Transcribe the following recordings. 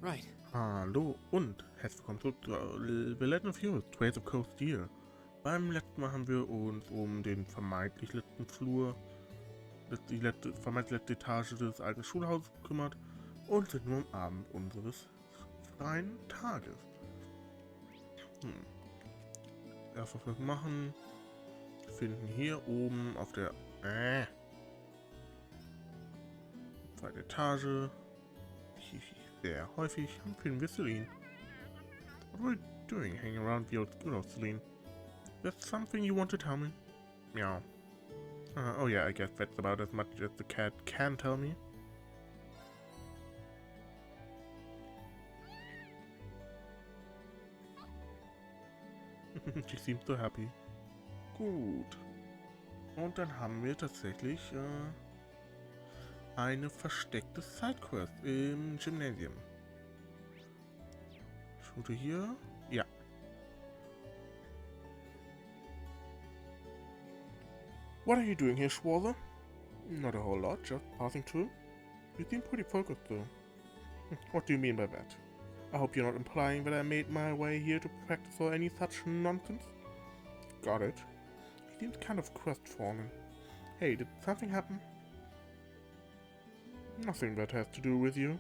Right. Hallo und herzlich willkommen zurück zu The Legend of Heroes, Trails of Cold Steel. Beim letzten Mal haben wir uns um den vermeintlich letzten Flur, die vermeintlich letzte Etage des alten Schulhauses gekümmert und sind nur am Abend unseres freien Tages. Erst was wir machen, wir finden hier oben auf der zweiten Etage sehr häufig finden wir Celine. What were you doing hanging around the old schoolhouse, Celine? There's something you want to tell me? Meow. Oh yeah, I guess that's about as much as the cat can tell me. She seems so happy. Gut. Und dann haben wir tatsächlich eine versteckte Sidequest im Gymnasium. Schute hier. Ja. What are you doing here, Schwarzer? Not a whole lot, just passing through. You seem pretty focused though. What do you mean by that? I hope you're not implying that I made my way here to practice or any such nonsense. Got it. He seems kind of crestfallen. Hey, did something happen? Nothing that has to do with you.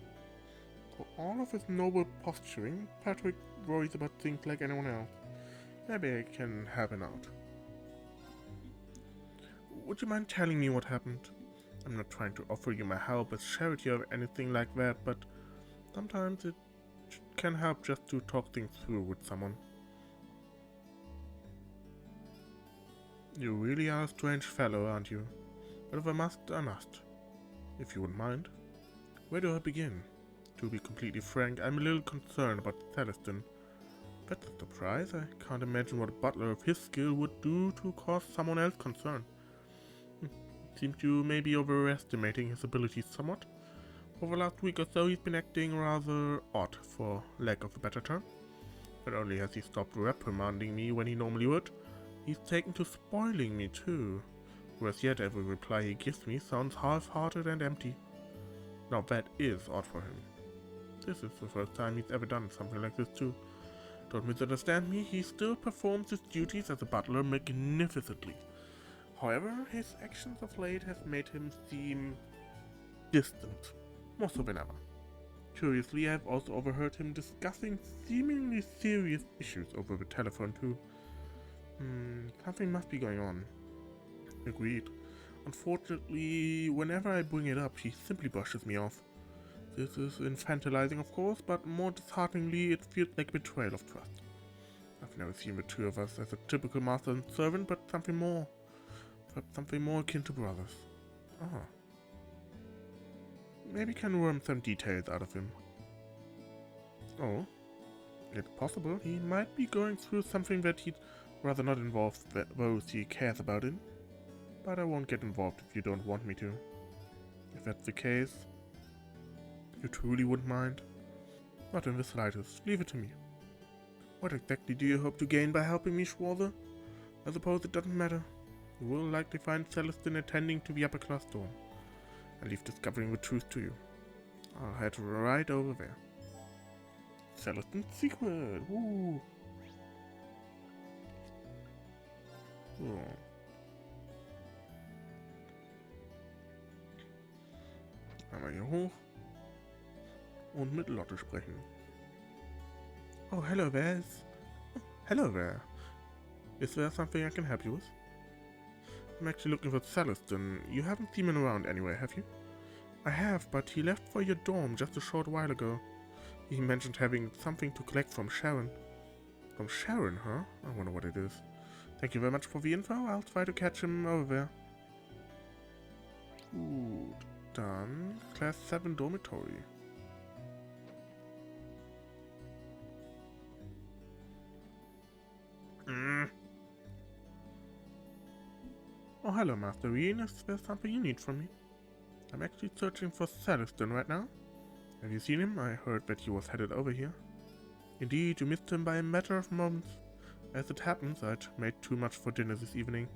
For all of his noble posturing, Patrick worries about things like anyone else. Maybe I can help him out. Would you mind telling me what happened? I'm not trying to offer you my help as charity or anything like that, but sometimes it can help just to talk things through with someone. You really are a strange fellow, aren't you? But if I must, I must. If you wouldn't mind. Where do I begin? To be completely frank, I'm a little concerned about Celestin. That's a surprise. I can't imagine what a butler of his skill would do to cause someone else concern. Seems you may be overestimating his abilities somewhat. For the last week or so he's been acting rather odd, for lack of a better term. Not only has he stopped reprimanding me when he normally would, he's taken to spoiling me too. Whereas yet every reply he gives me sounds half-hearted and empty. Now that is odd for him. This is the first time he's ever done something like this too. Don't misunderstand me, he still performs his duties as a butler magnificently. However, his actions of late have made him seem distant, more so than ever. Curiously, I've also overheard him discussing seemingly serious issues over the telephone too. Something must be going on. Agreed. Unfortunately, whenever I bring it up, he simply brushes me off. This is infantilizing, of course, but more dishearteningly, it feels like a betrayal of trust. I've never seen the two of us as a typical master and servant, but something more. Perhaps something more akin to brothers. Ah. Maybe can worm some details out of him. Oh. It's possible he might be going through something that he'd rather not involve those he cares about in. But I won't get involved if you don't want me to. If that's the case, you truly wouldn't mind? Not in the slightest. Leave it to me. What exactly do you hope to gain by helping me, Schwarzer? I suppose it doesn't matter. You will likely find Celestin attending to the upper class door. I leave discovering the truth to you. I'll head right over there. Celestin's secret! Woo! Oh. Einmal hier hoch und mit Lotte sprechen. Oh, hello there. Hello there. Is there something I can help you with? I'm actually looking for Celestin. You haven't seen him around anywhere, have you? I have, but he left for your dorm just a short while ago. He mentioned having something to collect from Sharon. From Sharon, huh? I wonder what it is. Thank you very much for the info. I'll try to catch him over there. Gut, dann Class 7 Dormitory. Oh, hello, Master Ian. Is there something you need from me? I'm actually searching for Celestin right now. Have you seen him? I heard that he was headed over here. Indeed, you missed him by a matter of moments. As it happens, I'd made too much for dinner this evening,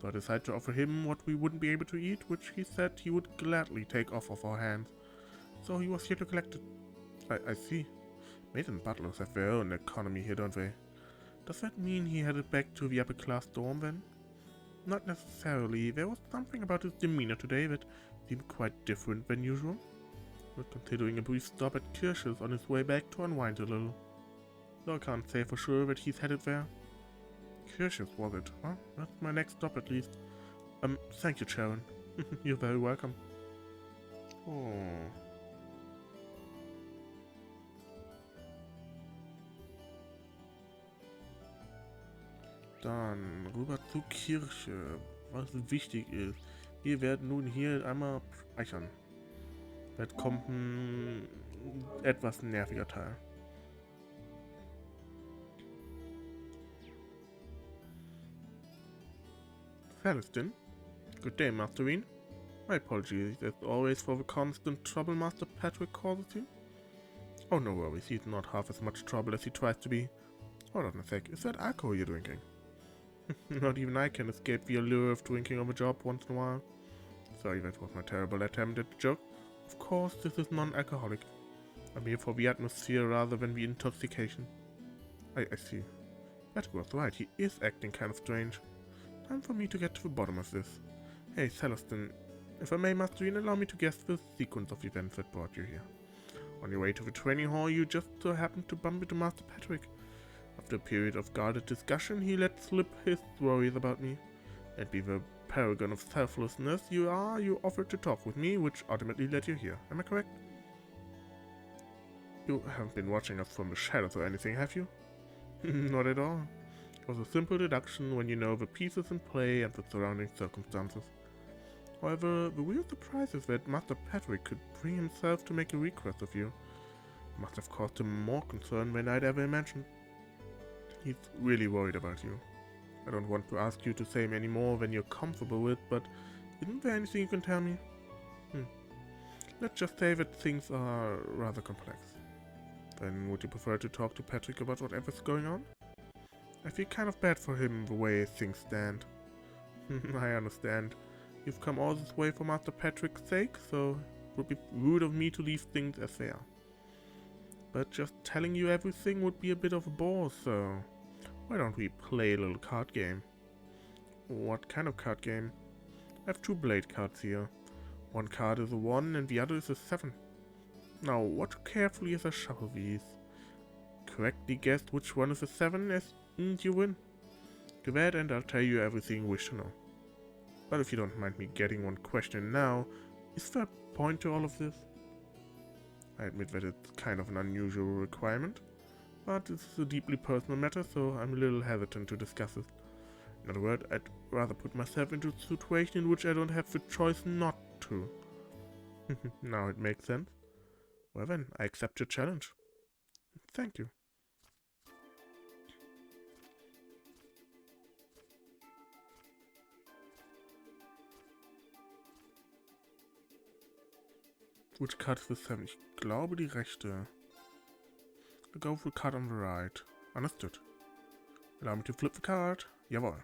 so I decided to offer him what we wouldn't be able to eat, which he said he would gladly take off of our hands. So he was here to collect it. I see. Maiden butlers have their own economy here, don't they? Does that mean he headed back to the upper class dorm then? Not necessarily. There was something about his demeanor today that seemed quite different than usual. But considering a brief stop at Kirsch's on his way back to unwind a little. Though I can't say for sure that he's headed there. Kirsch's, was it? Well, that's my next stop at least. Thank you, Sharon. You're very welcome. Oh. Dann rüber zur Kirche, was wichtig ist. Wir werden nun hier einmal speichern. Jetzt kommt ein etwas nerviger Teil. Celestin? Good day, Masterine. My apologies, as always, for the constant trouble Master Patrick causes you. Oh, no worries, he's not half as much trouble as he tries to be. Hold on a sec, is that alcohol you're drinking? Not even I can escape the allure of drinking on the job once in a while. Sorry, that was my terrible attempt at the joke. Of course, this is non-alcoholic. I'm here for the atmosphere rather than the intoxication. I see. Patrick was right, he is acting kind of strange. Time for me to get to the bottom of this. Hey, Celestin, if I may, Masterine, allow me to guess the sequence of events that brought you here. On your way to the training hall, you just so happened to bump into Master Patrick. After a period of guarded discussion, he let slip his worries about me. And be the paragon of selflessness you are, you offered to talk with me, which ultimately led you here. Am I correct? You haven't been watching us from the shadows or anything, have you? Not at all. It was a simple deduction when you know the pieces in play and the surrounding circumstances. However, the real surprise is that Master Patrick could bring himself to make a request of you. It must have caused him more concern than I'd ever imagined. He's really worried about you. I don't want to ask you to say any more than you're comfortable with, but isn't there anything you can tell me? Let's just say that things are rather complex. Then would you prefer to talk to Patrick about whatever's going on? I feel kind of bad for him the way things stand. I understand. You've come all this way for Master Patrick's sake, so it would be rude of me to leave things as they are. But just telling you everything would be a bit of a bore, so why don't we play a little card game? What kind of card game? I have two blade cards here. One card is a 1 and the other is a 7. Now watch carefully as I shuffle these. Correctly guess which one is a 7 and you win. Do that and I'll tell you everything you wish to know. But if you don't mind me getting one question now, is there a point to all of this? I admit that it's kind of an unusual requirement, but this is a deeply personal matter, so I'm a little hesitant to discuss it. In other words, I'd rather put myself into a situation in which I don't have the choice not to. Now it makes sense. Well then, I accept your challenge. Thank you. Which card is the 7? Ich glaube die rechte. I'll go for the card on the right. Understood. Allow me to flip the card. Jawohl.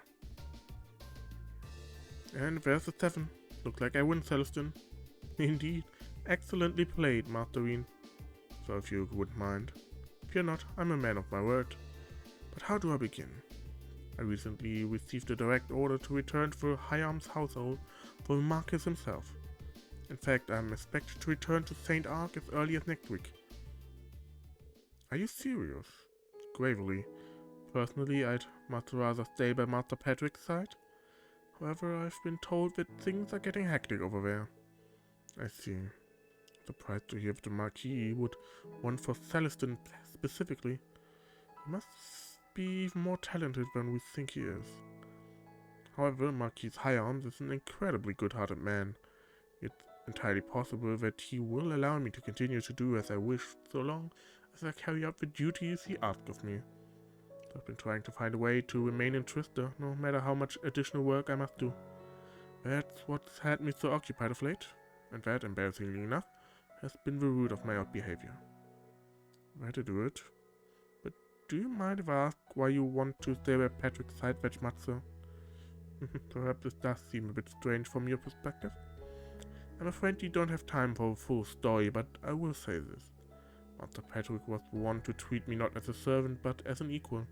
And there's the 7. Looks like I win, Celestin. Indeed. Excellently played, Masterine. So if you wouldn't mind. Fear not, I'm a man of my word. But how do I begin? I recently received a direct order to return to the High Arms household for the Marquis himself. In fact, I'm expected to return to St. Ark as early as next week. Are you serious? Gravely. Personally, I'd much rather stay by Master Patrick's side. However, I've been told that things are getting hectic over there. I see. Surprised to hear that the Marquis would want for Celestin specifically. He must be even more talented than we think he is. However, Marquis High Arms is an incredibly good-hearted man. It's entirely possible that he will allow me to continue to do as I wish, so long as I carry out the duties he asks of me. So I've been trying to find a way to remain in Trista, no matter how much additional work I must do. That's what's had me so occupied of late, and that, embarrassingly enough, has been the root of my odd behavior. Why to do it? But do you mind if I ask why you want to stay by Patrick's side that much so? Perhaps this does seem a bit strange from your perspective. I'm afraid you don't have time for a full story, but I will say this. Master Patrick was the one to treat me not as a servant, but as an equal.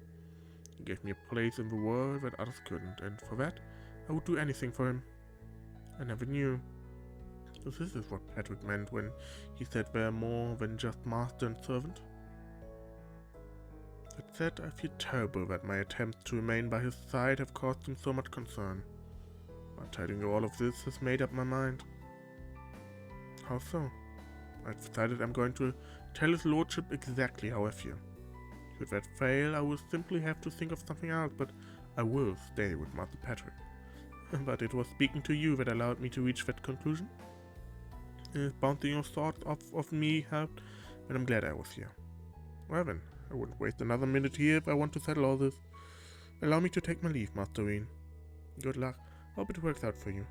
He gave me a place in the world that others couldn't, and for that, I would do anything for him. I never knew. So this is what Patrick meant when he said we're more than just master and servant. That said, I feel terrible that my attempts to remain by his side have caused him so much concern. But telling you all of this has made up my mind. How so? I've decided I'm going to tell his lordship exactly how I feel. Should that fail, I will simply have to think of something else, but I will stay with Master Patrick. But it was speaking to you that allowed me to reach that conclusion. Bouncing your thoughts off of me helped, and I'm glad I was here. Well then, I wouldn't waste another minute here if I want to settle all this. Allow me to take my leave, Master Reen. Good luck. Hope it works out for you.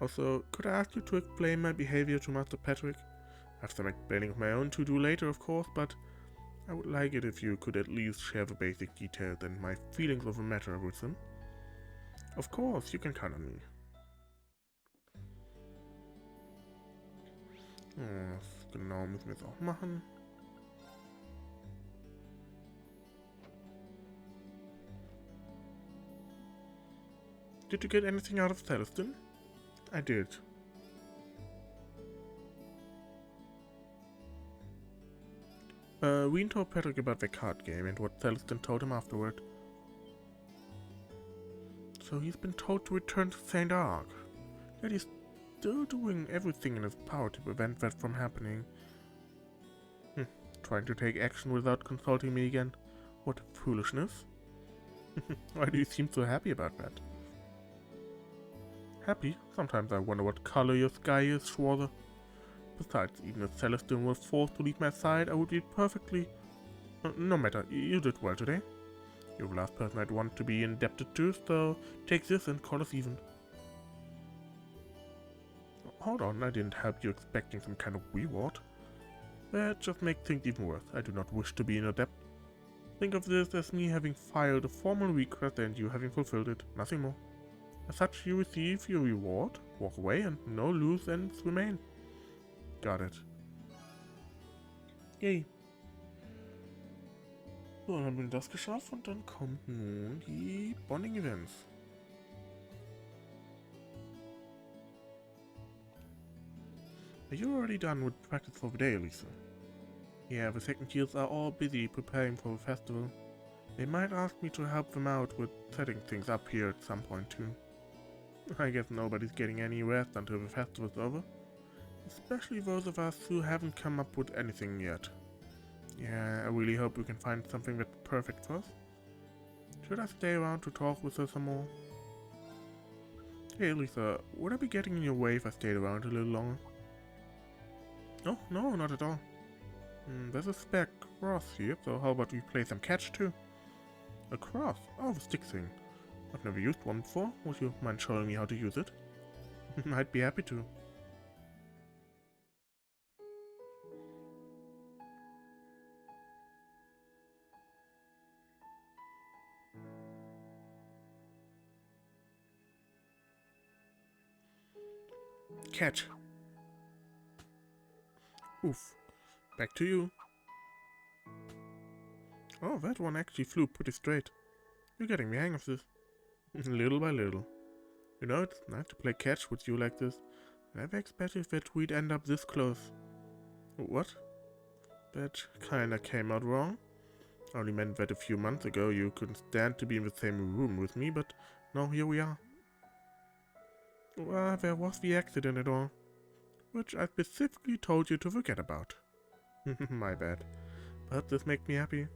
Also, could I ask you to explain my behavior to Master Patrick? I have some explaining of my own to do later, of course, but I would like it if you could at least share the basic details and my feelings of the matter with him. Of course, you can count on me. Genau, müssen wir jetzt auch machen. Did you get anything out of Celestin? I did. Reen told Patrick about the card game and what Celestin told him afterward. So he's been told to return to St. Ark. Yet he's still doing everything in his power to prevent that from happening. Trying to take action without consulting me again. What foolishness. Why do you seem so happy about that? Happy? Sometimes I wonder what color your sky is, Schwarzer. Besides, even if Celestin was forced to leave my side, I would be perfectly... no matter, you did well today. You're the last person I'd want to be indebted to, so take this and call us even. Hold on, I didn't help you expecting some kind of reward. That just makes things even worse. I do not wish to be in a debt. Think of this as me having filed a formal request and you having fulfilled it, nothing more. As such, you receive your reward, walk away, and no loose ends remain. Got it. Yay. So, dann haben wir das geschafft und dann kommt nun die Bonding Events. Are you already done with practice for the day, Lisa? Yeah, the second years are all busy preparing for the festival. They might ask me to help them out with setting things up here at some point too. I guess nobody's getting any rest until the festival's over. Especially those of us who haven't come up with anything yet. Yeah, I really hope we can find something that's perfect for us. Should I stay around to talk with her some more? Hey Lisa, would I be getting in your way if I stayed around a little longer? Oh, no, not at all. There's a spare cross here, so how about we play some catch too? A cross? Oh, the stick thing. I've never used one before. Would you mind showing me how to use it? I'd be happy to. Catch. Oof. Back to you. Oh, that one actually flew pretty straight. You're getting the hang of this. Little by little. You know, it's nice to play catch with you like this. I never expected that we'd end up this close. What? That kinda came out wrong. I only meant that a few months ago you couldn't stand to be in the same room with me, but now here we are. Well, there was the accident and all, which I specifically told you to forget about. My bad. But this makes me happy.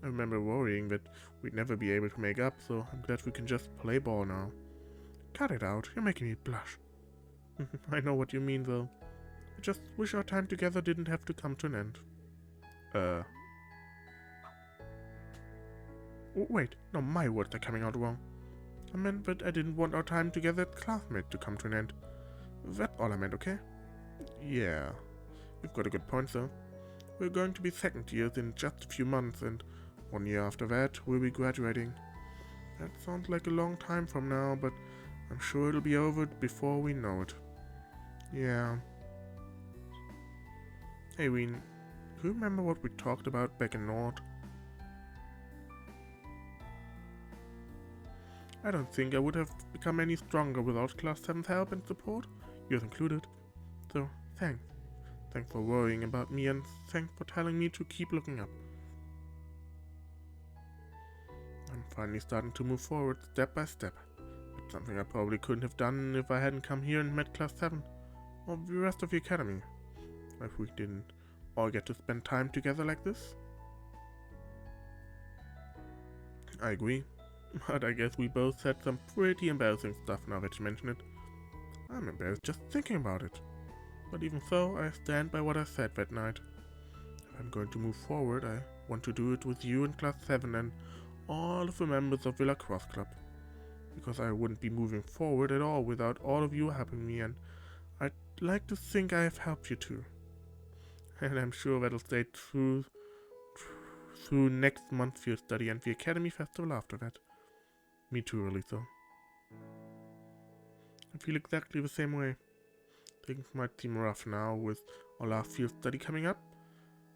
I remember worrying that we'd never be able to make up, so I'm glad we can just play ball now. Cut it out, you're making me blush. I know what you mean though. I just wish our time together didn't have to come to an end. Oh, wait, no, my words are coming out wrong. I meant that I didn't want our time together as classmates to come to an end. That's all I meant, okay? Yeah, you've got a good point though. We're going to be second years in just a few months, and 1 year after that, we'll be graduating. That sounds like a long time from now, but I'm sure it'll be over before we know it. Yeah. Hey, Reen, Do you remember what we talked about back in Nord? I don't think I would have become any stronger without Class 7's help and support, yours included. So, thanks. Thanks for worrying about me and thanks for telling me to keep looking up. I'm finally starting to move forward step by step. It's something I probably couldn't have done if I hadn't come here and met Class 7, or the rest of the academy. If we didn't all get to spend time together like this. I agree, but I guess we both said some pretty embarrassing stuff now that you mention it. I'm embarrassed just thinking about it. But even so, I stand by what I said that night. If I'm going to move forward, I want to do it with you in Class 7 and all of the members of the Lacrosse Club. Because I wouldn't be moving forward at all without all of you helping me, and I'd like to think I have helped you too. And I'm sure that'll stay through next month's field study and the Academy Festival after that. Me too, really so. I feel exactly the same way. Things might seem rough now with our last field study coming up.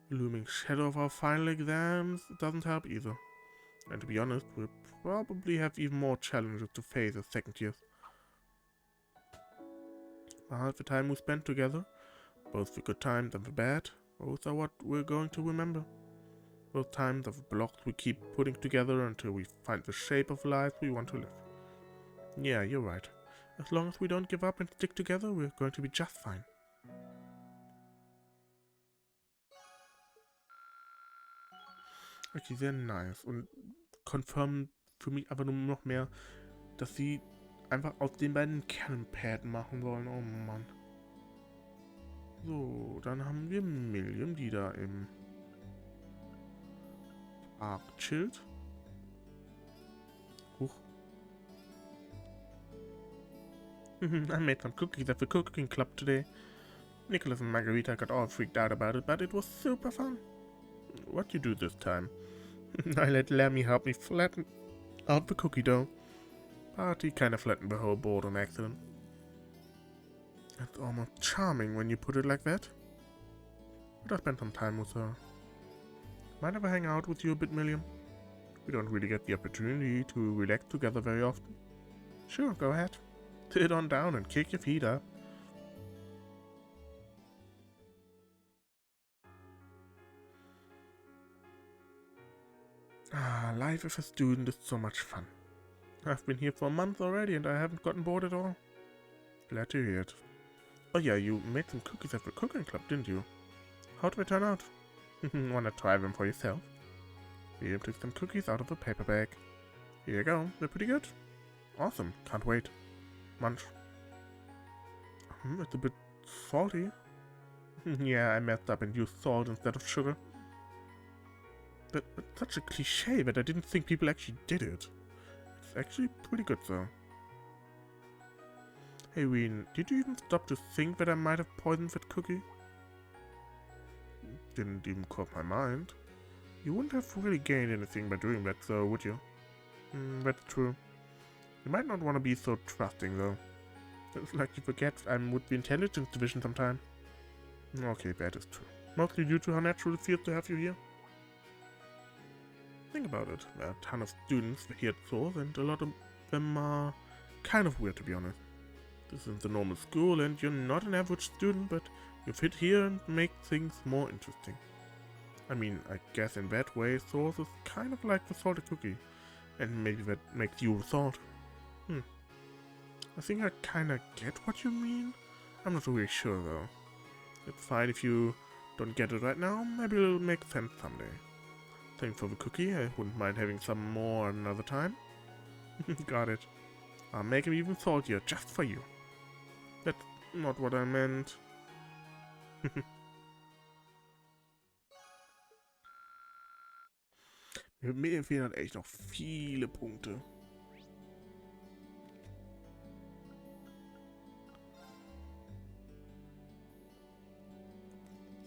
The looming shadow of our final exams doesn't help either. And to be honest, we'll probably have even more challenges to face as second years. But the time we spent together, both the good times and the bad, both are what we're going to remember. Those times of blocks we keep putting together until we find the shape of life we want to live. Yeah, you're right. As long as we don't give up and stick together, we're going to be just fine. Okay, sehr nice. Und confirm für mich aber nur noch mehr, dass sie einfach aus den beiden Kernpaden machen wollen. Oh Mann. So, dann haben wir Milliam, die da im Park chillt. Huch. I made some cookies at the cooking club today. Nicholas and Margarita got all freaked out about it, but it was super fun. What you do this time? I let Lemmy help me flatten out the cookie dough. But he kind of flattened the whole board on accident. That's almost charming when you put it like that. But I spent some time with her. Mind if I hang out with you a bit, Milliam? We don't really get the opportunity to relax together very often. Sure, go ahead. Sit on down and kick your feet up. Life as a student is so much fun. I've been here for a month already and I haven't gotten bored at all. Glad to hear it. Oh yeah, you made some cookies at the cooking club, didn't you? How'd they turn out? Wanna try them for yourself? Here, took some cookies out of a paper bag. Here you go, they're pretty good. Awesome, can't wait. Munch. It's a bit salty. Yeah, I messed up and used salt instead of sugar. That's such a cliche that I didn't think people actually did it. It's actually pretty good though. Hey Ween, did you even stop to think that I might have poisoned that cookie? Didn't even cross my mind. You wouldn't have really gained anything by doing that though, would you? That's true. You might not want to be so trusting though. It's like you forget I'm with the intelligence division sometime. Okay, that is true. Mostly due to how natural it feels to have you here. Think about it. There are a ton of students here at Thors, and a lot of them are kind of weird, to be honest. This isn't the normal school, and you're not an average student, but you fit here and make things more interesting. I mean, I guess in that way, Thors is kind of like the salted cookie, and maybe that makes you the salt. I think I kinda get what you mean. I'm not really sure, though. It's fine if you don't get it right now, maybe it'll make sense someday. Thanks for the cookie, I wouldn't mind having some more another time. Got it. I'll make it even saltier, just for you. That's not what I meant. Mir fehlen halt echt noch viele Punkte.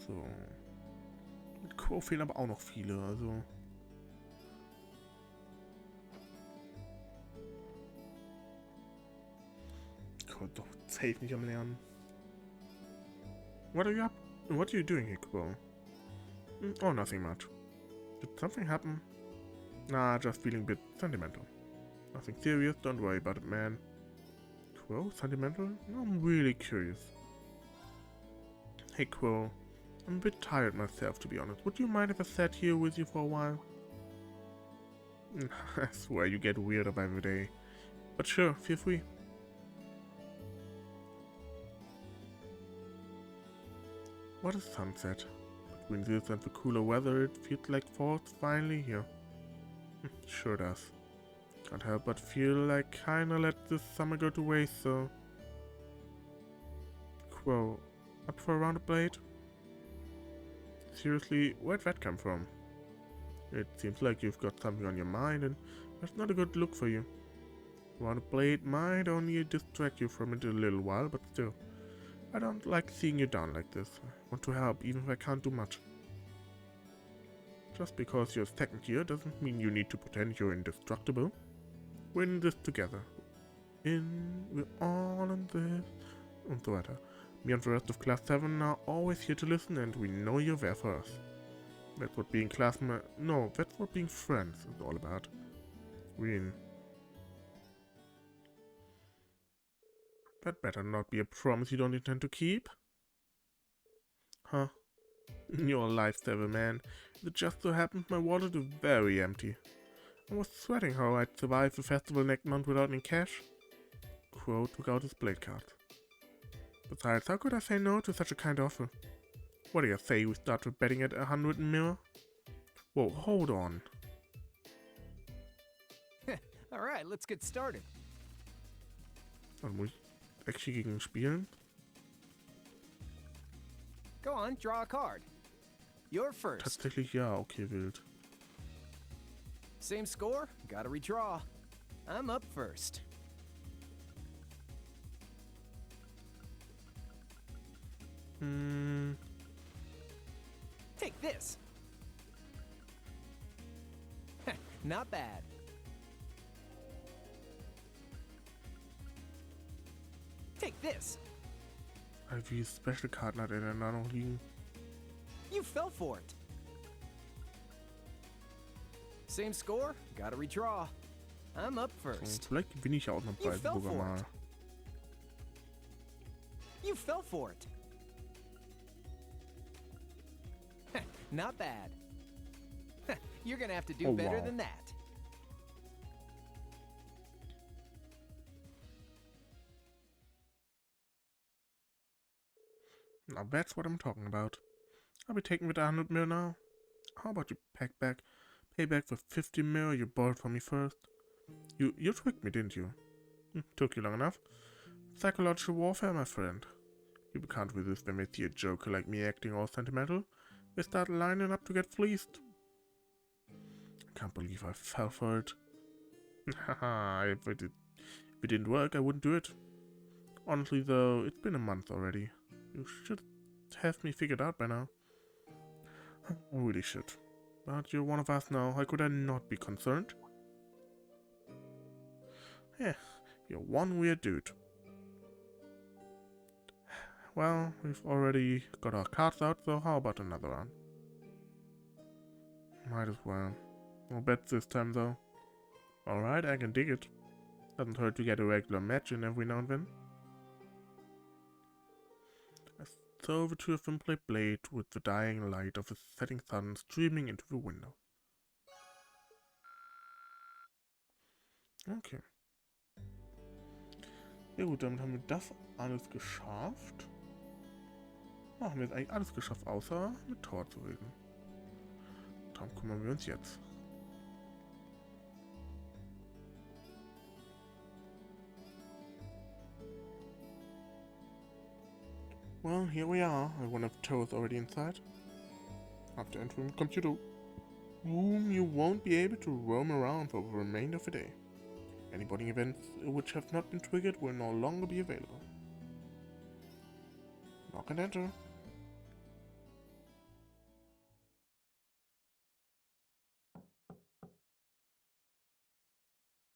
So. Mit Quo fehlen aber auch noch viele, also. Ich konnte doch safe nicht am Lernen. What are you doing here, Quo? Oh, nothing much. Did something happen? Nah, just feeling a bit sentimental. Nothing serious, don't worry about it, man. Quo, sentimental? No, I'm really curious. Hey, Quo. I'm a bit tired myself, to be honest. Would you mind if I sat here with you for a while? I swear you get weirder by the day. But sure, feel free. What a sunset. Between this and the cooler weather, it feels like fall's finally here. Sure does. Can't help but feel like kinda let this summer go to waste, so... Quo, up for a round of blade? Seriously, where'd that come from? It seems like you've got something on your mind, and that's not a good look for you. Round of blade might only distract you from it a little while, but still. I don't like seeing you down like this. I want to help, even if I can't do much. Just because you're second year doesn't mean you need to pretend you're indestructible. We're in this together. We're all in this, and so weiter. Me and the rest of Class 7 are always here to listen, and we know you're there for us. That's what being that's what being friends is all about. That better not be a promise you don't intend to keep. Huh? You're a lifesaver, man. It just so happens my wallet is very empty. I was sweating how I'd survive the festival next month without any cash. Crow took out his blade card. Besides, how could I say no to such a kind offer? What do you say we start with betting at 100 mil? Whoa, hold on. Alright, let's get started. Dann muss ich actually gegen ihn spielen. Go on, draw a card. You're first. Tatsächlich ja, okay, wild. Same score, gotta redraw. I'm up first. Take this. Not bad. Take this. Wie Special-Karten hat er denn da noch liegen? You fell for it. Same score, gotta redraw. I'm up So, first. vielleicht gewinne ich ja auch noch bald sogar mal. You fell for it. Not bad. You're gonna have to do better than that. Now that's what I'm talking about. I'll be taking with 100 mil now. How about you pay back the 50 mil you borrowed from me first? You tricked me, didn't you? Took you long enough. Psychological warfare, my friend. People can't resist when they see a joker like me acting all sentimental. They start lining up to get fleeced. I can't believe I fell for it. Haha, if it didn't work, I wouldn't do it. Honestly though, it's been a month already. You should have me figured out by now. I really should. But you're one of us now, how could I not be concerned? Yeah, you're one weird dude. Well, we've already got our cards out, so how about another one? Might as well. No bets this time though. Alright, I can dig it. Doesn't hurt to get a regular match in every now and then. So the two of them play blade with the dying light of the setting sun streaming into the window. Okay. Ja gut, damit haben wir das alles geschafft. Haben wir jetzt eigentlich alles geschafft, außer mit Thor zu reden. Darum kümmern wir uns jetzt. Well, here we are. I wonder if Towa's already inside. After entering the computer room, you won't be able to roam around for the remainder of the day. Any boarding events which have not been triggered will no longer be available. Knock and enter.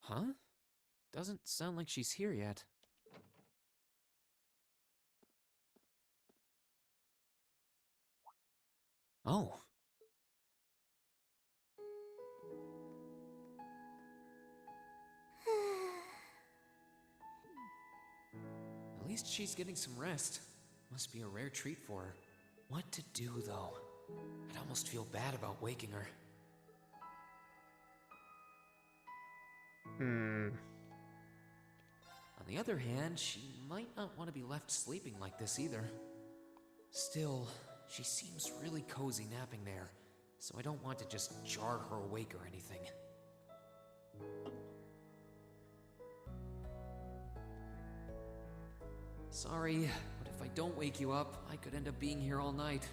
Huh? Doesn't sound like she's here yet. Oh, least she's getting some rest. Must be a rare treat for her. What to do, though? I'd almost feel bad about waking her. On the other hand, she might not want to be left sleeping like this either. Still, she seems really cozy napping there, so I don't want to just jar her awake or anything. Sorry, but if I don't wake you up, I could end up being here all night.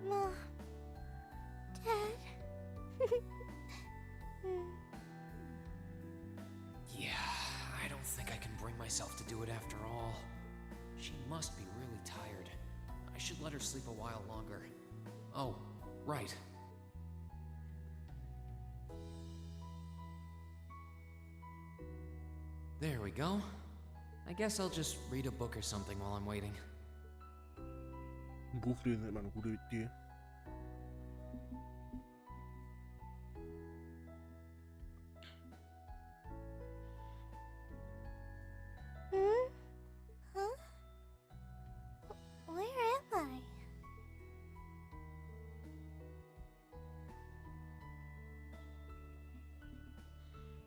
Mom. Dad. Yeah, I don't think I can bring myself to do it after all. She must be really tired. I should let her sleep a while longer. Oh, right. There we go. I guess I'll just read a book or something while I'm waiting. Ein Buch lesen ist immer eine gute Idee. Huh? Where am I?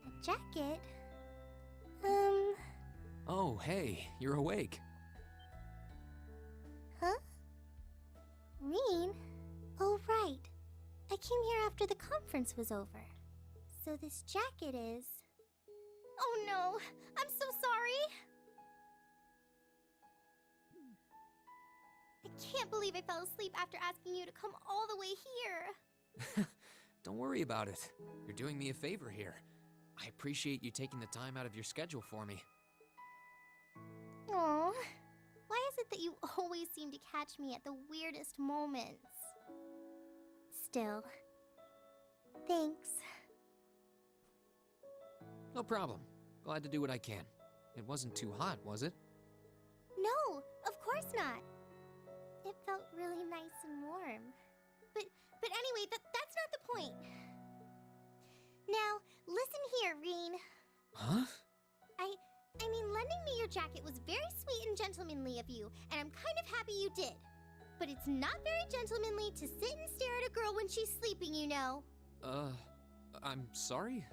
A jacket? Oh, hey, you're awake. Huh? Reen? Oh, right. I came here after the conference was over. So this jacket is... Oh no! I'm so sorry! I can't believe I fell asleep after asking you to come all the way here. Don't worry about it. You're doing me a favor here. I appreciate you taking the time out of your schedule for me. Aw, why is it that you always seem to catch me at the weirdest moments? Still, thanks. No problem. Glad to do what I can. It wasn't too hot, was it? No, of course not. It felt really nice and warm. But anyway, that's not the point. Now, listen here, Reen. Huh? I mean, lending me your jacket was very sweet and gentlemanly of you, and I'm kind of happy you did. But it's not very gentlemanly to sit and stare at a girl when she's sleeping, you know. I'm sorry?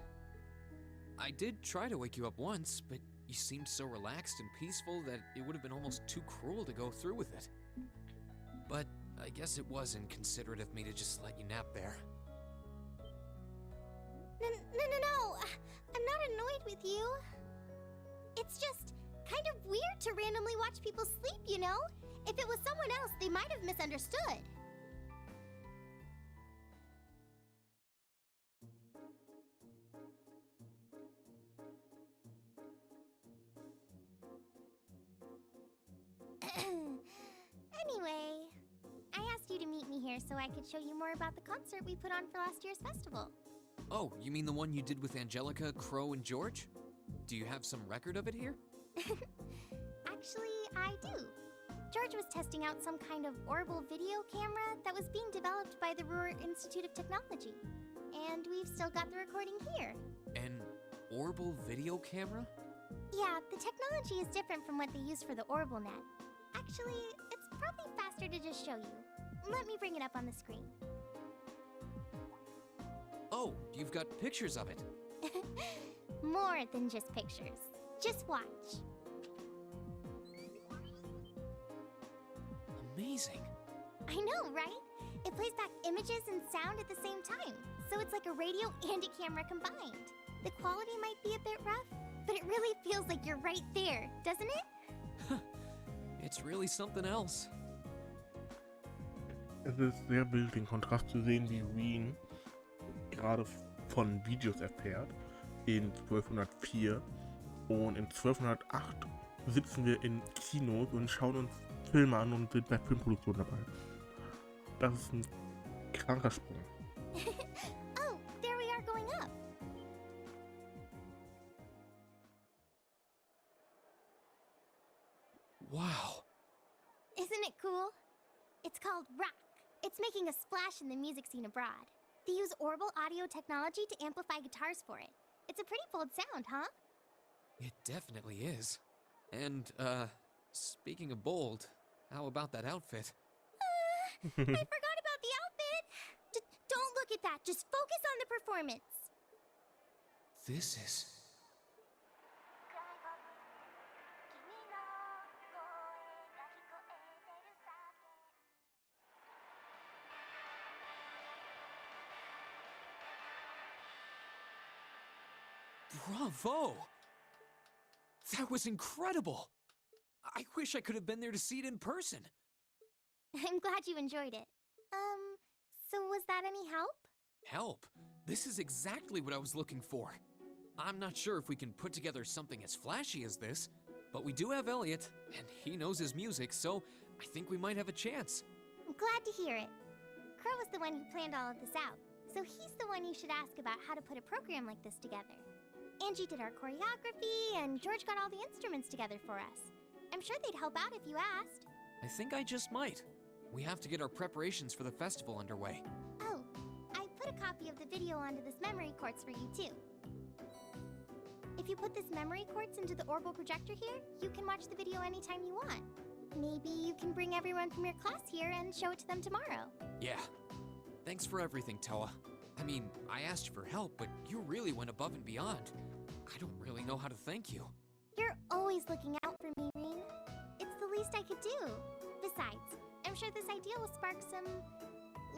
I did try to wake you up once, but you seemed so relaxed and peaceful that it would have been almost too cruel to go through with it. But I guess it was inconsiderate of me to just let you nap there. No. I'm not annoyed with you. It's just kind of weird to randomly watch people sleep, you know? If it was someone else, they might have misunderstood. Anyway, I asked you to meet me here so I could show you more about the concert we put on for last year's festival. Oh, you mean the one you did with Angelica, Crow, and George? Do you have some record of it here? Actually, I do. George was testing out some kind of orbital video camera that was being developed by the Ruhr Institute of Technology. And we've still got the recording here. An orbital video camera? Yeah, the technology is different from what they use for the orbital net. Actually, it's probably faster to just show you. Let me bring it up on the screen. Oh, you've got pictures of it. More than just pictures. Just watch. Amazing. I know, right? It plays back images and sound at the same time, so it's like a radio and a camera combined. The quality might be a bit rough, but it really feels like you're right there, doesn't it? It's really something else. Es ist sehr wild, den Kontrast zu sehen, wie Reen gerade von Videos erfährt in 1204 und in 1208 sitzen wir in Kinos und schauen uns Filme an und sind bei Filmproduktionen dabei. Das ist ein kranker Sprung. Oh, there we are going up. Wow. Isn't it cool? It's called Rock. It's making a splash in the music scene abroad. They use orbal audio technology to amplify guitars for it. It's a pretty bold sound, huh? It definitely is. And, speaking of bold, how about that outfit? I forgot about the outfit! Don't look at that, just focus on the performance! This is... Bravo! That was incredible! I wish I could have been there to see it in person. I'm glad you enjoyed it. So was that any help? Help? This is exactly what I was looking for. I'm not sure if we can put together something as flashy as this, but we do have Elliot, and he knows his music, so I think we might have a chance. I'm glad to hear it. Crow was the one who planned all of this out, so he's the one you should ask about how to put a program like this together. Angie did our choreography, and George got all the instruments together for us. I'm sure they'd help out if you asked. I think I just might. We have to get our preparations for the festival underway. Oh, I put a copy of the video onto this memory quartz for you too. If you put this memory quartz into the orbital projector here, you can watch the video anytime you want. Maybe you can bring everyone from your class here and show it to them tomorrow. Yeah. Thanks for everything, Towa. I mean, I asked you for help, but you really went above and beyond. I don't really know how to thank you. You're always looking out for me, Reen. It's the least I could do. Besides, I'm sure this idea will spark some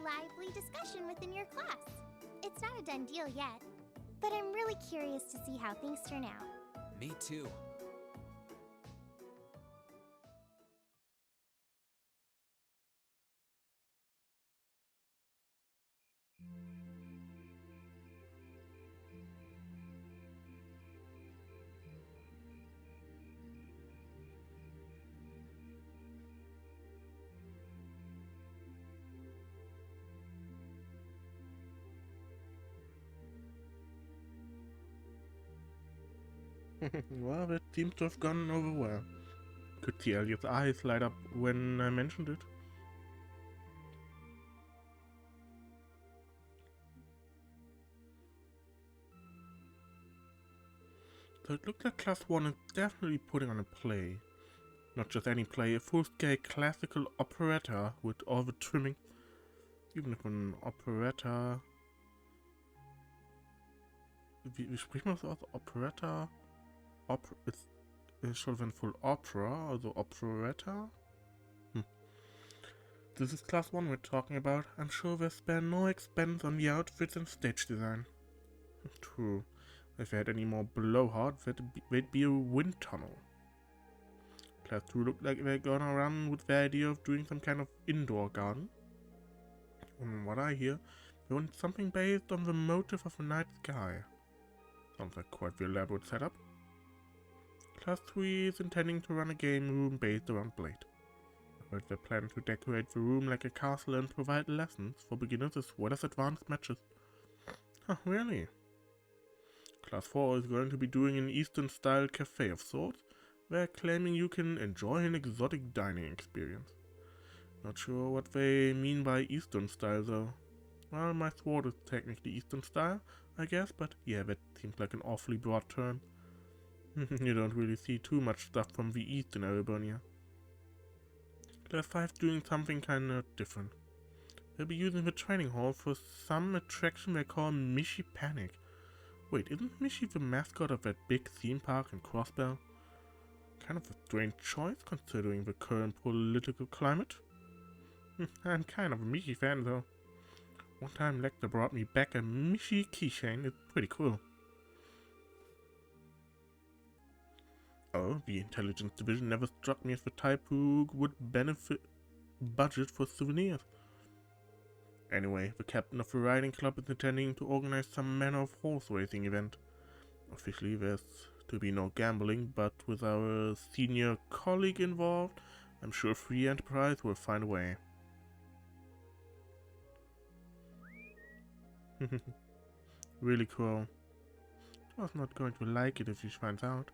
lively discussion within your class. It's not a done deal yet, but I'm really curious to see how things turn out. Me too. Well, that seems to have gone over well. Could see Elliot's eyes light up when I mentioned it. So it looks like Class 1 is definitely putting on a play. Not just any play, a full-scale classical operetta with all the trimming. Even if an operetta... Wie spricht man das aus? Operetta? Ist schon ein Full Opera, also Operetta? This is Class 1 we're talking about. I'm sure they spare no expense on the outfits and stage design. True. If they had any more blowhard, they'd be a wind tunnel. Class 2 look like they're gonna run with the idea of doing some kind of indoor garden. From what I hear, they want something based on the motif of the night sky. Sounds like quite the elaborate setup. Class 3 is intending to run a game room based around Blade. I heard they plan to decorate the room like a castle and provide lessons for beginners as well as advanced matches. Huh, really? Class 4 is going to be doing an Eastern-style cafe of sorts. They're claiming you can enjoy an exotic dining experience. Not sure what they mean by Eastern style though. Well, my sword is technically Eastern style, I guess, but yeah, that seems like an awfully broad term. You don't really see too much stuff from the East in Erebonia. Class 5 doing something kinda different. They'll be using the training hall for some attraction they call Mishi Panic. Wait, isn't Mishi the mascot of that big theme park in Crossbell? Kind of a strange choice considering the current political climate. I'm kind of a Mishi fan though. One time Lecter brought me back a Mishi keychain, it's pretty cool. Oh, the intelligence division never struck me as the type who would benefit budget for souvenirs. Anyway, the captain of the riding club is intending to organize some manner of horse racing event. Officially there's to be no gambling, but with our senior colleague involved, I'm sure Free Enterprise will find a way. Really cool. I was not going to like it if she finds out.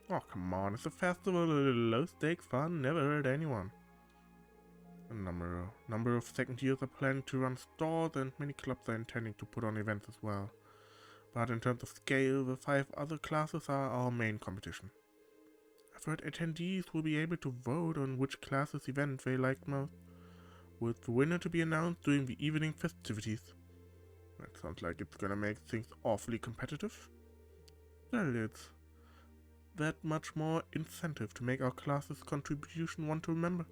Oh, come on, it's a festival, a little low-stakes fun, never hurt anyone. A number of second years are planning to run stores, and many clubs are intending to put on events as well. But in terms of scale, the 5 other classes are our main competition. I've heard attendees will be able to vote on which class's event they like most, with the winner to be announced during the evening festivities. That sounds like it's gonna make things awfully competitive. Well, it's that much more incentive to make our class's contribution one to remember.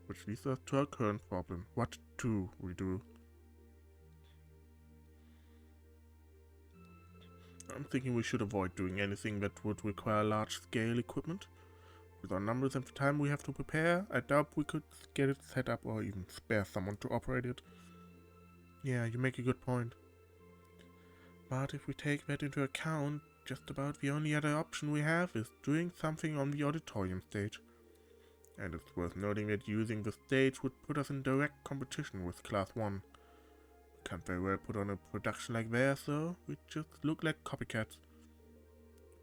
Which leads us to our current problem. What do we do? I'm thinking we should avoid doing anything that would require large-scale equipment. With our numbers and the time we have to prepare, I doubt we could get it set up or even spare someone to operate it. Yeah, you make a good point. But if we take that into account, just about the only other option we have is doing something on the auditorium stage. And it's worth noting that using the stage would put us in direct competition with Class 1. We can't very well put on a production like theirs, though. We just look like copycats.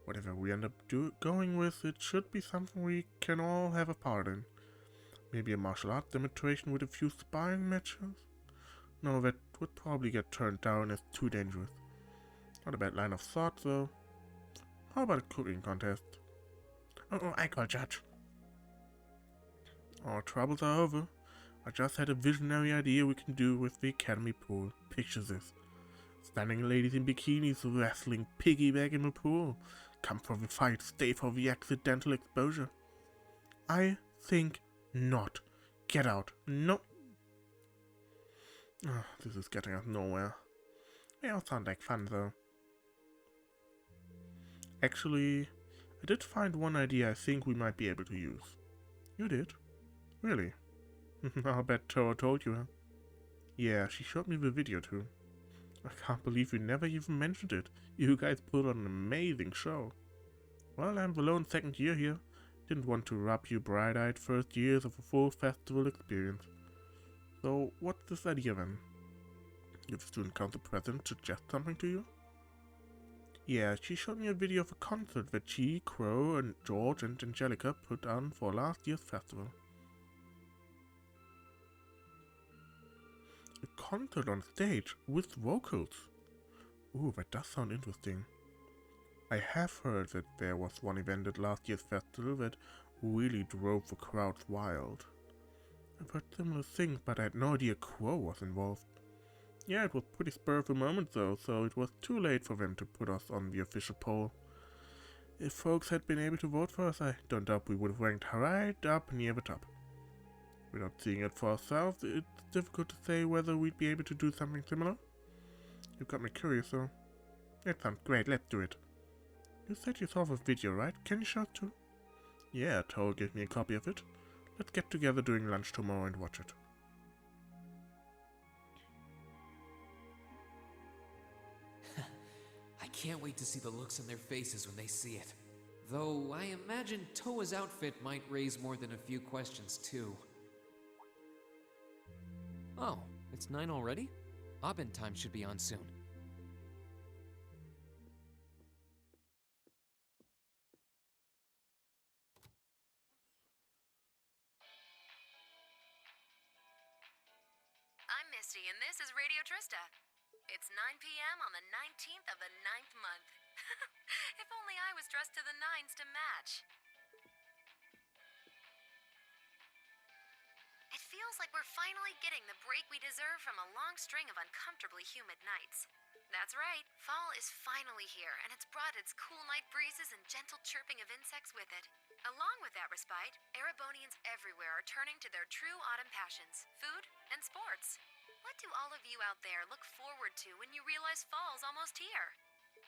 Whatever we end up going with, it should be something we can all have a part in. Maybe a martial arts demonstration with a few sparring matches? No, that would probably get turned down as too dangerous. Not a bad line of thought, though. How about a cooking contest? Oh, I call judge. Our troubles are over. I just had a visionary idea we can do with the academy pool. Picture this. Standing ladies in bikinis wrestling piggyback in the pool. Come for the fight, stay for the accidental exposure. I think not. Get out. No. Oh, this is getting us nowhere. They all sound like fun, though. Actually, I did find one idea I think we might be able to use. You did? Really? I'll bet Towa told you, huh? Yeah, she showed me the video too. I can't believe you never even mentioned it. You guys put on an amazing show. Well, I'm the lone second year here. Didn't want to rob you bright-eyed first years of a full festival experience. So, what's this idea then? Give the student council president suggest something to you? Yeah, she showed me a video of a concert that she, Crow, and George and Angelica put on for last year's festival. A concert on stage with vocals. Ooh, that does sound interesting. I have heard that there was one event at last year's festival that really drove the crowds wild. I've heard similar things, but I had no idea Crow was involved. Yeah, it was pretty spur of the moment though, so it was too late for them to put us on the official poll. If folks had been able to vote for us, I don't doubt we would have ranked right up near the top. Without seeing it for ourselves, it's difficult to say whether we'd be able to do something similar. You got me curious though. That sounds great, let's do it. You said you saw the video, right? Can you show it too? Yeah, Towa gave me a copy of it. Let's get together during lunch tomorrow and watch it. I can't wait to see the looks on their faces when they see it. Though I imagine Towa's outfit might raise more than a few questions too. Oh, it's 9 already? Abend time should be on soon. I'm Misty, and this is Radio Trista. It's 9 p.m. on the 19th of the 9th month. If only I was dressed to the nines to match. It feels like we're finally getting the break we deserve from a long string of uncomfortably humid nights. That's right, fall is finally here, and it's brought its cool night breezes and gentle chirping of insects with it. Along with that respite, Erebonians everywhere are turning to their true autumn passions, food and sports. What do all of you out there look forward to when you realize fall's almost here?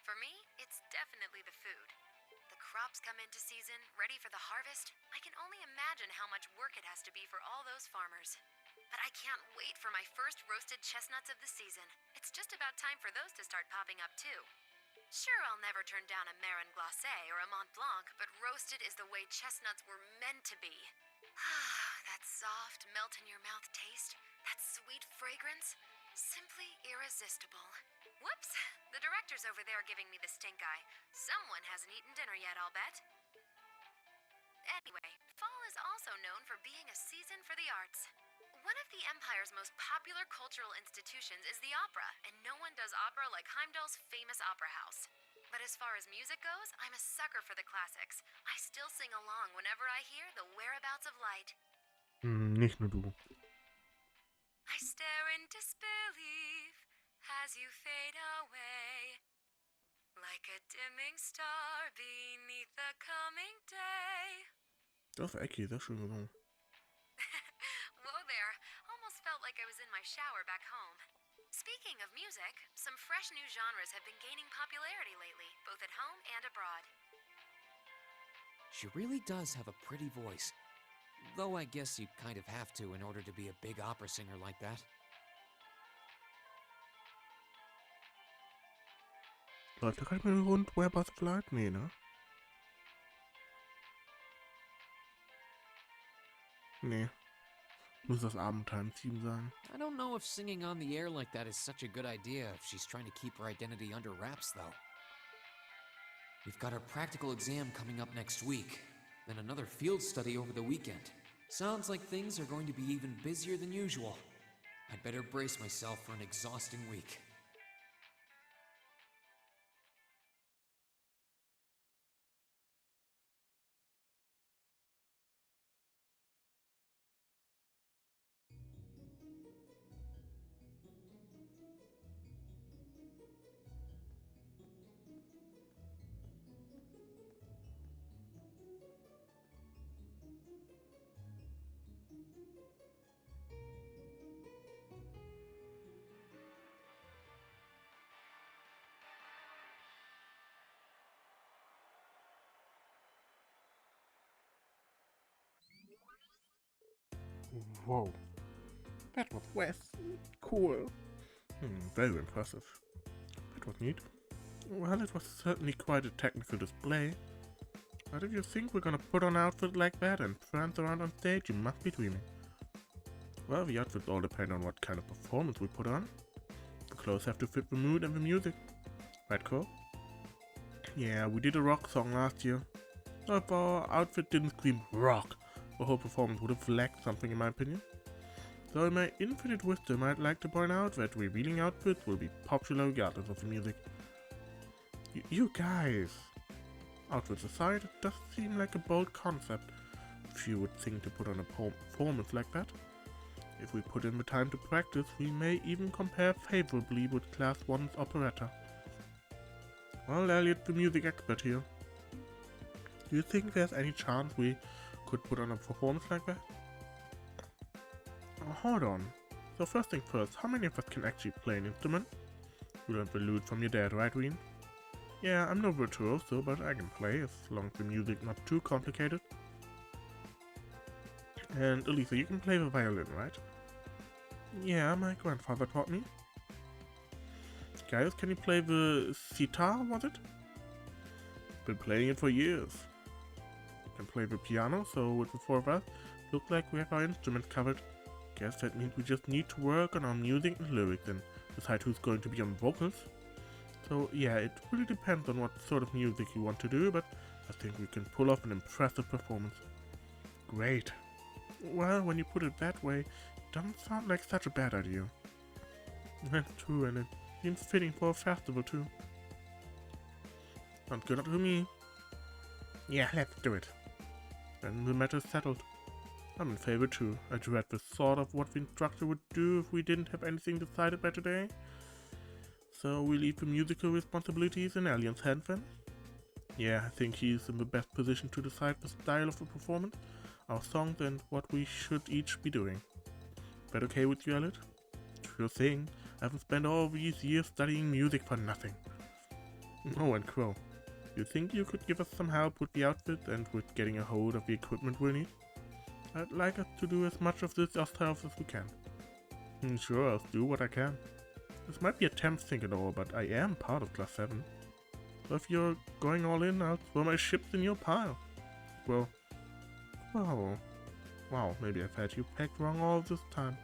For me, it's definitely the food. The crops come into season, ready for the harvest. I can only imagine how much work it has to be for all those farmers. But I can't wait for my first roasted chestnuts of the season. It's just about time for those to start popping up too. Sure, I'll never turn down a Marron glacé or a Mont Blanc, but roasted is the way chestnuts were meant to be. That soft, melt-in-your-mouth taste, that sweet fragrance, simply irresistible. Whoops! The director's over there giving me the stink eye. Someone hasn't eaten dinner yet, I'll bet. Anyway, fall is also known for being a season for the arts. One of the Empire's most popular cultural institutions is the opera, and no one does opera like Heimdall's famous opera house. But as far as music goes, I'm a sucker for the classics. I still sing along whenever I hear The Whereabouts of Light. Nicht nur du. I stare in disbelief as you fade away, like a dimming star beneath the coming day. Das war Ecki, das ist schön gesungen. Whoa there, almost felt like I was in my shower back home. Speaking of music, some fresh new genres have been gaining popularity lately, both at home and abroad. She really does have a pretty voice. Though I guess you kind of have to in order to be a big opera singer like that. Läuft da gerade mal rund Whereabouts of Light? Nee, ne? Nee. Muss das Abendtime-Team sein. I don't know if singing on the air like that is such a good idea if she's trying to keep her identity under wraps, though. We've got our practical exam coming up next week, then another field study over the weekend. Sounds like things are going to be even busier than usual. I'd better brace myself for an exhausting week. Whoa. That was cool. Very impressive. That was neat. Well, it was certainly quite a technical display. But if you think we're gonna put on an outfit like that and prance around on stage, you must be dreaming. Well, the outfits all depend on what kind of performance we put on. The clothes have to fit the mood and the music. Right, Cole? Yeah, we did a rock song last year. If our outfit didn't scream rock, the whole performance would have lacked something in my opinion. So in my infinite wisdom, I'd like to point out that revealing outfits will be popular regardless of the music. You guys! Outfits aside, it does seem like a bold concept, if you would think to put on a performance like that. If we put in the time to practice, we may even compare favorably with Class 1's operetta. Well, Elliot, the music expert here. Do you think there's any chance we could put on a performance like that? Hold on. So first thing first, how many of us can actually play an instrument? You learned the lute from your dad, right, Ween? Yeah, I'm no virtuoso, but I can play as long as the music's not too complicated. And Elisa, you can play the violin, right? Yeah, my grandfather taught me. Guys, can you play the sitar, was it? Been playing it for years. Can play the piano, so with the four of us, looks like we have our instruments covered. Guess that means we just need to work on our music and lyrics and decide who's going to be on vocals. So yeah, it really depends on what sort of music you want to do, but I think we can pull off an impressive performance. Great. Well, when you put it that way, it doesn't sound like such a bad idea. That's true, and it seems fitting for a festival too. Sounds good to me. Yeah, let's do it. Then the matter's settled. I'm in favor too. I dread the thought of what the instructor would do if we didn't have anything decided by today. So we leave the musical responsibilities in Alien's hands then? Yeah, I think he's in the best position to decide the style of the performance, our songs, and what we should each be doing. That okay with you, Elliot? Sure thing. I haven't spent all these years studying music for nothing. Oh, and Crow, you think you could give us some help with the outfit and with getting a hold of the equipment we'll need? I'd like us to do as much of this ourselves as we can. Sure, I'll do what I can. This might be a temp thing and all, but I am part of Class 7. So if you're going all in, I'll throw my chips in your pile. Well, wow, maybe I've had you pegged wrong all this time.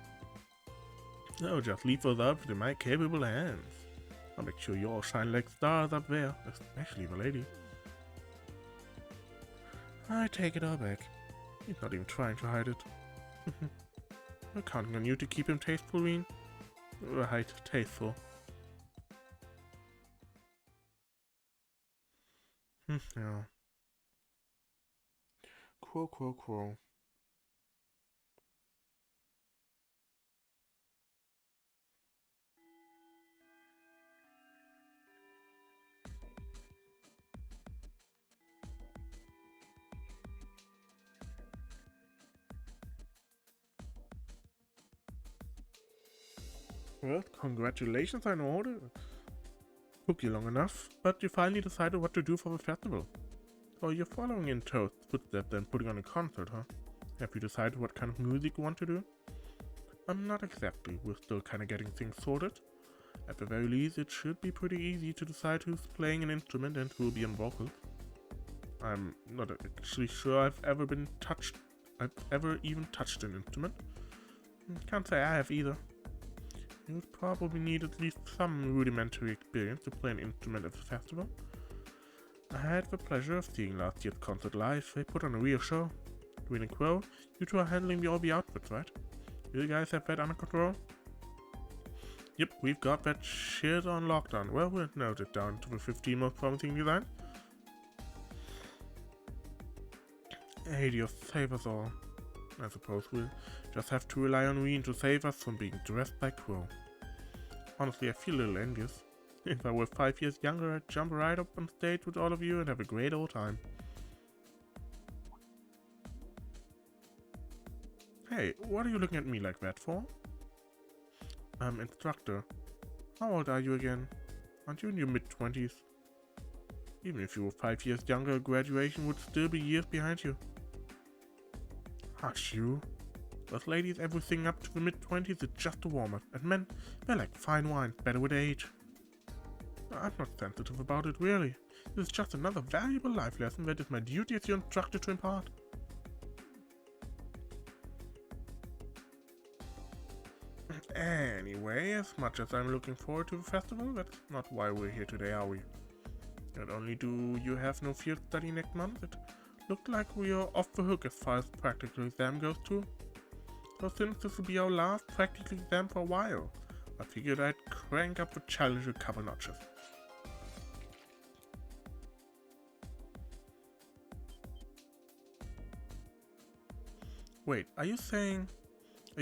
No, just leave those up in my capable hands. I'll make sure you all shine like stars up there, especially the lady. I take it all back. He's not even trying to hide it. We're counting on you to keep him tasteful, Wien. Right, tasteful. Ja. Cool. Well, congratulations, I know it took you long enough, but you finally decided what to do for the festival. So you're following in Thors' footsteps and putting on a concert, huh? Have you decided what kind of music you want to do? Not exactly. We're still kind of getting things sorted. At the very least, it should be pretty easy to decide who's playing an instrument and who'll be on vocals. I'm not actually sure I've ever even touched an instrument. Can't say I have either. You would probably need at least some rudimentary experience to play an instrument at the festival. I had the pleasure of seeing last year's concert live. They put on a real show. Green and Crow, you two are handling all the outfits, right? You guys have that under control? Yep, we've got that shit on lockdown. Well, we'll note it down to the 15 most promising design. Hey, you'll save us all. I suppose we'll just have to rely on Wien to save us from being dressed by Crow. Honestly, I feel a little envious. If I were 5 years younger, I'd jump right up on stage with all of you and have a great old time. Hey, what are you looking at me like that for? Instructor. How old are you again? Aren't you in your mid-20s? Even if you were 5 years younger, graduation would still be years behind you. Hush you. Those ladies, everything up to the mid-20s is just a warm-up, and men, they're like fine wine, better with age. I'm not sensitive about it, really. This is just another valuable life lesson that is my duty as your instructor to impart. Anyway, as much as I'm looking forward to the festival, that's not why we're here today, are we? Not only do you have no field study next month, it looked like we are off the hook as far as practical exam goes too. So since this will be our last practical exam for a while, I figured I'd crank up the challenge a couple notches. Wait, are you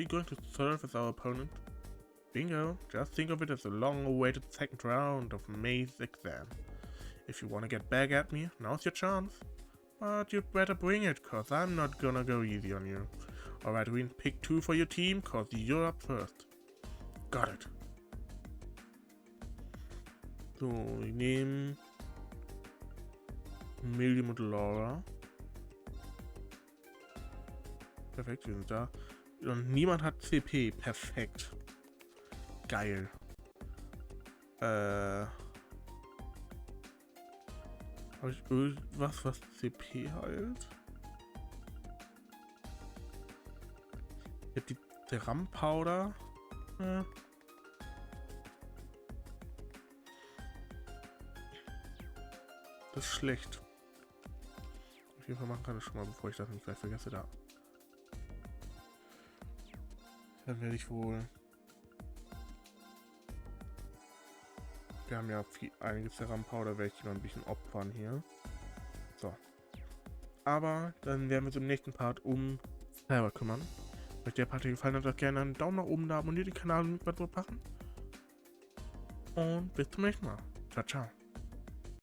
going to serve as our opponent? Bingo, just think of it as a long-awaited second round of May's exam. If you want to get back at me, now's your chance. But you'd better bring it, cause I'm not gonna go easy on you. Alright, Wien, pick 2 for your team, cause you're up first. Got it. So, ich nehme Miriam und Laura. Perfekt, wir sind da. Und niemand hat CP. Perfekt. Geil. Habe ich irgendwas, was CP heilt? Ich hab die deren Powder. Das ist schlecht. Auf jeden Fall machen kann ich schon mal, bevor ich das nicht gleich vergesse, da. Dann werde ich wohl... Wir haben ja einiges der Powder, werde ich noch ein bisschen opfern hier. So. Aber dann werden wir uns im nächsten Part um selber kümmern. Wenn euch der Part gefallen hat, lasst gerne einen Daumen nach oben da, abonniert den Kanal und mitmachen. Und bis zum nächsten Mal. Ciao, ciao.